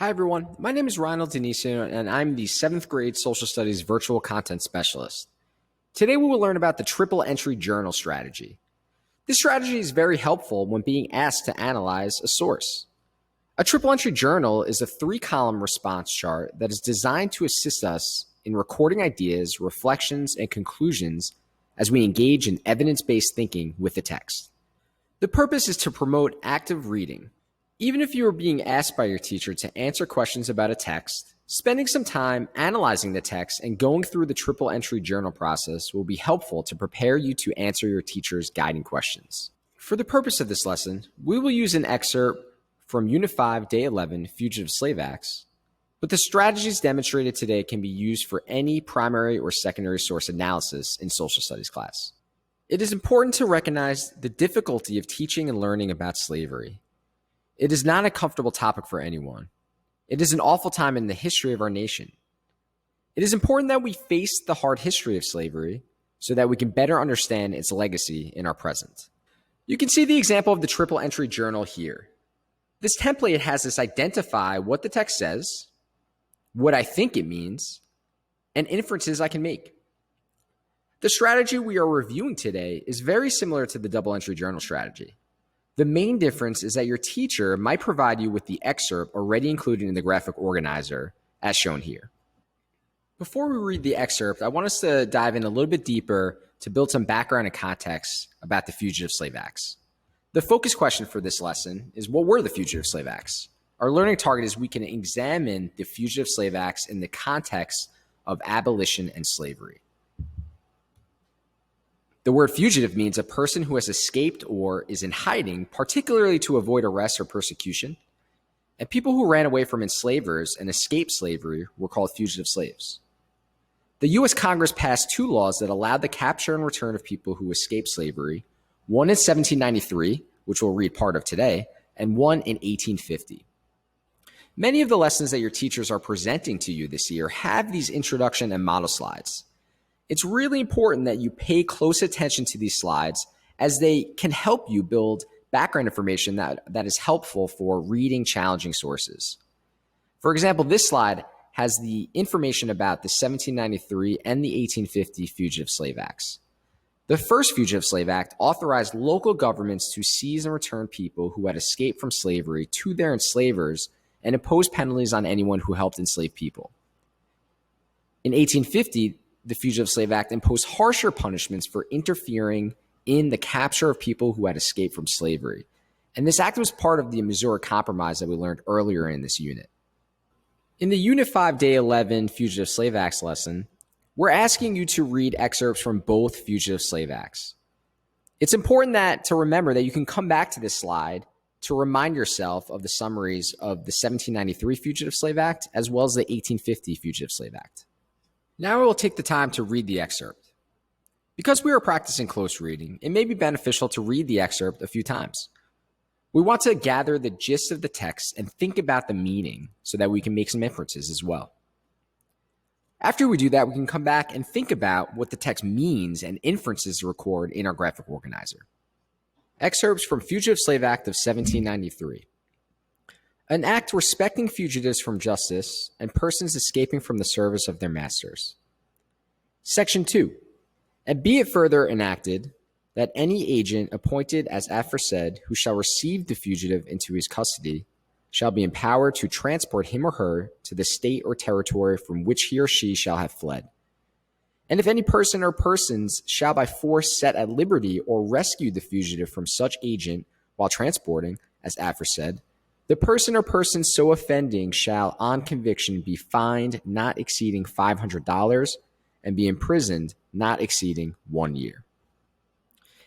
Hi everyone, my name is Ronald Denisio and I'm the 7th grade Social Studies Virtual Content Specialist. Today we will learn about the triple entry journal strategy. This strategy is very helpful when being asked to analyze a source. A triple entry journal is a 3-column response chart that is designed to assist us in recording ideas, reflections, and conclusions as we engage in evidence-based thinking with the text. The purpose is to promote active reading. Even if you are being asked by your teacher to answer questions about a text, spending some time analyzing the text and going through the triple entry journal process will be helpful to prepare you to answer your teacher's guiding questions. For the purpose of this lesson, we will use an excerpt from Unit 5, Day 11, Fugitive Slave Acts, but the strategies demonstrated today can be used for any primary or secondary source analysis in social studies class. It is important to recognize the difficulty of teaching and learning about slavery. It is not a comfortable topic for anyone. It is an awful time in the history of our nation. It is important that we face the hard history of slavery so that we can better understand its legacy in our present. You can see the example of the triple entry journal here. This template has us identify what the text says, what I think it means, and inferences I can make. The strategy we are reviewing today is very similar to the double entry journal strategy. The main difference is that your teacher might provide you with the excerpt already included in the graphic organizer, as shown here. Before we read the excerpt, I want us to dive in a little bit deeper to build some background and context about the Fugitive Slave Acts. The focus question for this lesson is, what were the Fugitive Slave Acts? Our learning target is we can examine the Fugitive Slave Acts in the context of abolition and slavery. The word fugitive means a person who has escaped or is in hiding, particularly to avoid arrest or persecution. And people who ran away from enslavers and escaped slavery were called fugitive slaves. The U.S. Congress passed 2 laws that allowed the capture and return of people who escaped slavery, one in 1793, which we'll read part of today, and one in 1850. Many of the lessons that your teachers are presenting to you this year have these introduction and model slides. It's really important that you pay close attention to these slides as they can help you build background information that is helpful for reading challenging sources. For example, this slide has the information about the 1793 and the 1850 Fugitive Slave Acts. The first Fugitive Slave Act authorized local governments to seize and return people who had escaped from slavery to their enslavers and impose penalties on anyone who helped enslave people. In 1850, the Fugitive Slave Act imposed harsher punishments for interfering in the capture of people who had escaped from slavery. And this act was part of the Missouri Compromise that we learned earlier in this unit. In the Unit 5, Day 11 Fugitive Slave Acts lesson, we're asking you to read excerpts from both Fugitive Slave Acts. It's important to remember that you can come back to this slide to remind yourself of the summaries of the 1793 Fugitive Slave Act as well as the 1850 Fugitive Slave Act. Now we will take the time to read the excerpt. Because we are practicing close reading, it may be beneficial to read the excerpt a few times. We want to gather the gist of the text and think about the meaning so that we can make some inferences as well. After we do that, we can come back and think about what the text means and inferences to record in our graphic organizer. Excerpts from Fugitive Slave Act of 1793. An act respecting fugitives from justice and persons escaping from the service of their masters. Section 2. And be it further enacted that any agent appointed as aforesaid who shall receive the fugitive into his custody shall be empowered to transport him or her to the state or territory from which he or she shall have fled. And if any person or persons shall by force set at liberty or rescue the fugitive from such agent while transporting, as aforesaid, the person or persons so offending shall, on conviction, be fined not exceeding $500 and be imprisoned not exceeding 1 year.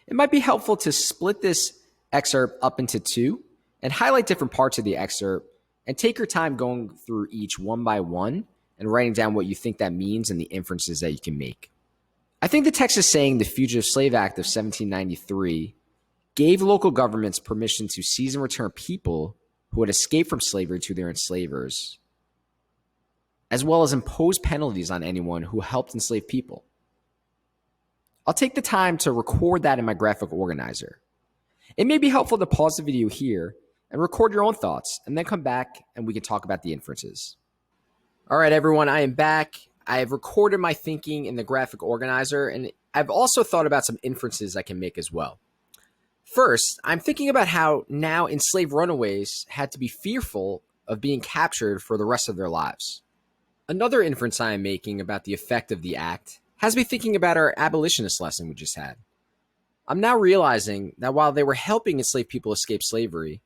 It might be helpful to split this excerpt up into 2 and highlight different parts of the excerpt and take your time going through each one by one and writing down what you think that means and the inferences that you can make. I think the text is saying the Fugitive Slave Act of 1793 gave local governments permission to seize and return people who had escaped from slavery to their enslavers, as well as impose penalties on anyone who helped enslave people. I'll take the time to record that in my graphic organizer. It may be helpful to pause the video here and record your own thoughts, and then come back and we can talk about the inferences. All right, everyone, I am back. I have recorded my thinking in the graphic organizer, and I've also thought about some inferences I can make as well. First, I'm thinking about how now enslaved runaways had to be fearful of being captured for the rest of their lives. Another inference I am making about the effect of the act has me thinking about our abolitionist lesson we just had. I'm now realizing that while they were helping enslaved people escape slavery,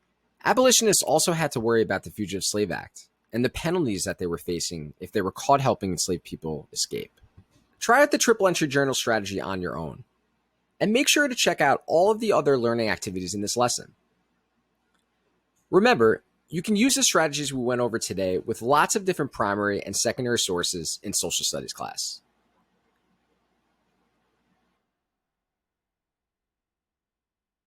abolitionists also had to worry about the Fugitive Slave Act and the penalties that they were facing if they were caught helping enslaved people escape. Try out the triple entry journal strategy on your own, and make sure to check out all of the other learning activities in this lesson. Remember, you can use the strategies we went over today with lots of different primary and secondary sources in social studies class.